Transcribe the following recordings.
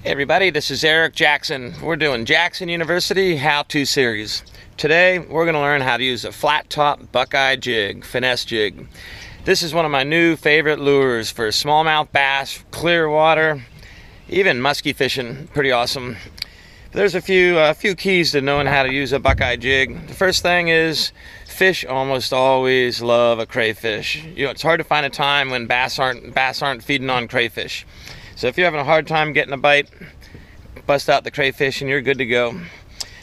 Hey everybody, this is Eric Jackson. We're doing Jackson University How To series. Today we're going to learn how to use a flat top Buckeye jig, finesse jig. This is one of my new favorite lures for smallmouth bass, clear water, even muskie fishing. Pretty awesome. There's a few keys to knowing how to use a Buckeye jig. The first thing is fish almost always love a crayfish. You know, it's hard to find a time when bass aren't feeding on crayfish. So if you're having a hard time getting a bite, bust out the crayfish and you're good to go.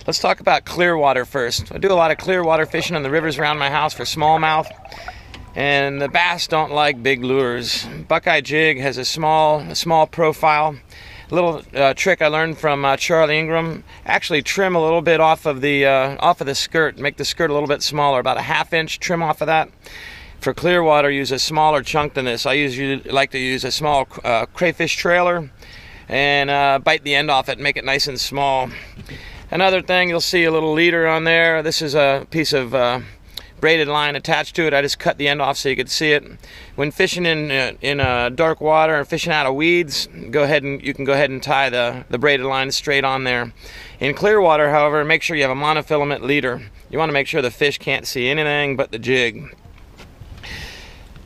Let's talk about clear water first. I do a lot of clear water fishing in the rivers around my house for smallmouth, and the bass don't like big lures. Buckeye jig has a small profile. A little trick I learned from Charlie Ingram: actually trim a little bit off of the skirt, make the skirt a little bit smaller, about a ½ inch trim off of that. For clear water, use a smaller chunk than this. I usually like to use a small crayfish trailer and bite the end off it and make it nice and small. Another thing, you'll see a little leader on there. This is a piece of braided line attached to it. I just cut the end off so you could see it. When fishing in dark water and fishing out of weeds, you can go ahead and tie the braided line straight on there. In clear water, however, make sure you have a monofilament leader. You want to make sure the fish can't see anything but the jig.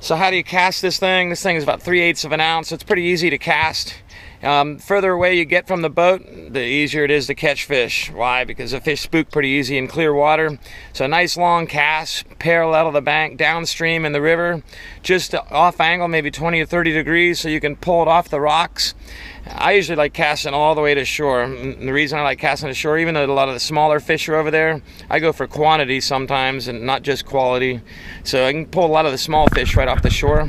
So how do you cast this thing? This thing is about 3/8 of an ounce. It's pretty easy to cast. Further away you get from the boat, the easier it is to catch fish. Why? Because the fish spook pretty easy in clear water. So a nice long cast, parallel to the bank, downstream in the river, just off angle, maybe 20 or 30 degrees, so you can pull it off the rocks. I usually like casting all the way to shore. And the reason I like casting to shore, even though a lot of the smaller fish are over there, I go for quantity sometimes and not just quality. So I can pull a lot of the small fish right off the shore.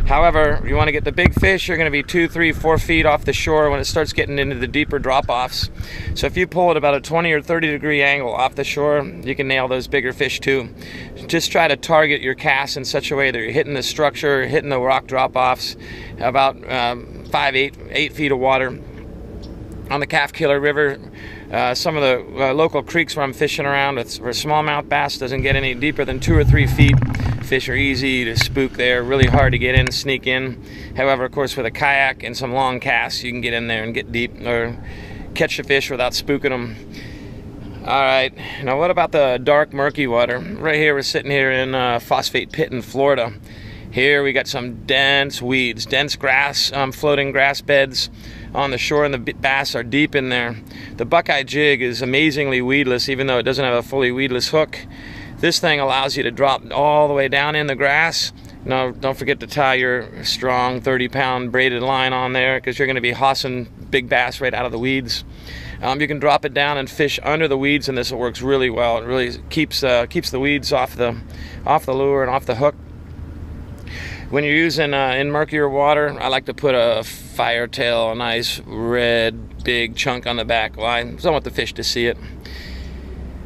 However, you want to get the big fish, you're going to be 2, 3, 4 feet off the shore when it starts getting into the deeper drop-offs. So if you pull at about a 20 or 30 degree angle off the shore, you can nail those bigger fish too. Just try to target your cast in such a way that you're hitting the structure, hitting the rock drop-offs, about 8 feet of water. On the Calf Killer River, some of the local creeks where I'm fishing around where smallmouth bass doesn't get any deeper than 2 or 3 feet. Fish are easy to spook there, really hard to get in, sneak in. However, of course, with a kayak and some long casts, you can get in there and get deep or catch the fish without spooking them. All right, now what about the dark, murky water? Right here, we're sitting here in Phosphate Pit in Florida. Here we got some dense weeds, dense grass, floating grass beds on the shore, and the bass are deep in there. The Buckeye jig is amazingly weedless, even though it doesn't have a fully weedless hook. This thing allows you to drop all the way down in the grass. Now, don't forget to tie your strong 30-pound braided line on there, because you're going to be hossing big bass right out of the weeds. You can drop it down and fish under the weeds, and this works really well. It really keeps the weeds off the lure and off the hook. When you're using in murkier water, I like to put a firetail, a nice red big chunk on the back line, because I want the fish to see it.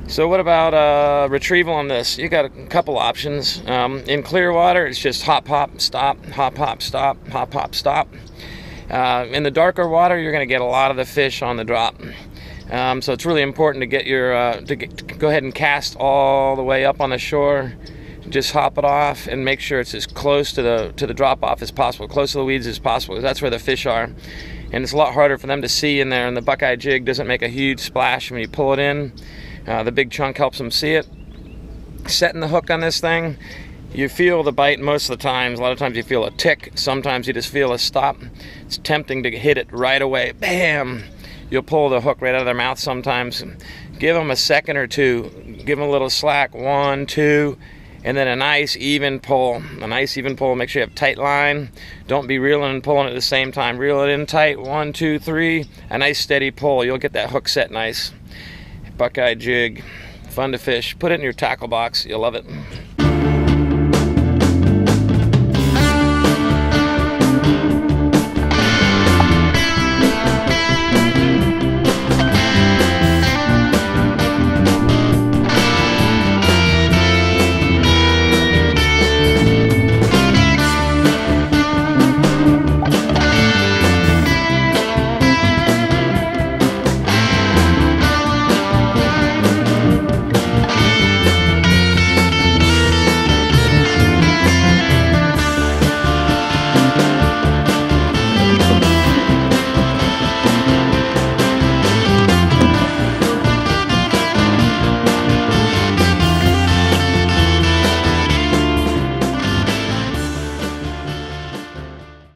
So what about retrieval on this? You got a couple options. In clear water, it's just hop, hop, stop, hop, hop, stop, hop, hop, stop. In the darker water, you're going to get a lot of the fish on the drop. So it's really important to get to go ahead and cast all the way up on the shore. Just hop it off and make sure it's as close to the drop off as possible, close to the weeds as possible, because that's where the fish are. And it's a lot harder for them to see in there, and the Buckeye jig doesn't make a huge splash when you pull it in. The big chunk helps them see it. Setting the hook on this thing, you feel the bite most of the times. A lot of times you feel a tick, sometimes you just feel a stop. It's tempting to hit it right away. Bam! You'll pull the hook right out of their mouth sometimes. Give them a second or two. Give them a little slack, 1, 2, and then a nice even pull. A nice even pull. Make sure you have tight line. Don't be reeling and pulling at the same time. Reel it in tight, 1, 2, 3. A nice steady pull. You'll get that hook set nice. Buckeye jig, fun to fish. Put it in your tackle box. You'll love it.